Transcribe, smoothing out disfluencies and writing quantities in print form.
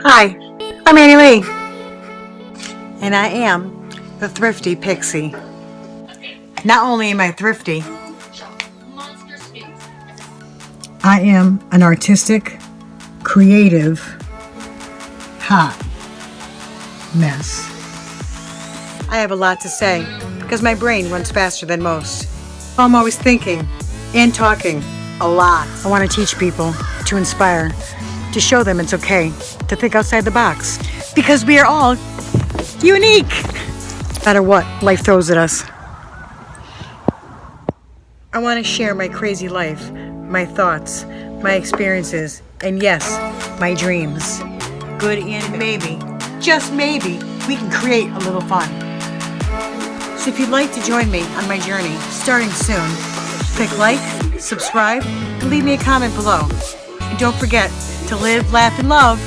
Hi, I'm Annie Lee, and I am the Thrifty Pixie. Not only am I thrifty, I am an artistic, creative, hot mess. I have a lot to say because my brain runs faster than most. I'm always thinking and talking a lot. I want to teach people, to inspire, to show them it's okay to think outside the box because we are all unique, no matter what life throws at us. I want to share my crazy life, my thoughts, my experiences, and yes, my dreams. Good, and maybe, just maybe, we can create a little fun. So if you'd like to join me on my journey, starting soon, click like, subscribe, and leave me a comment below. And don't forget to live, laugh, and love.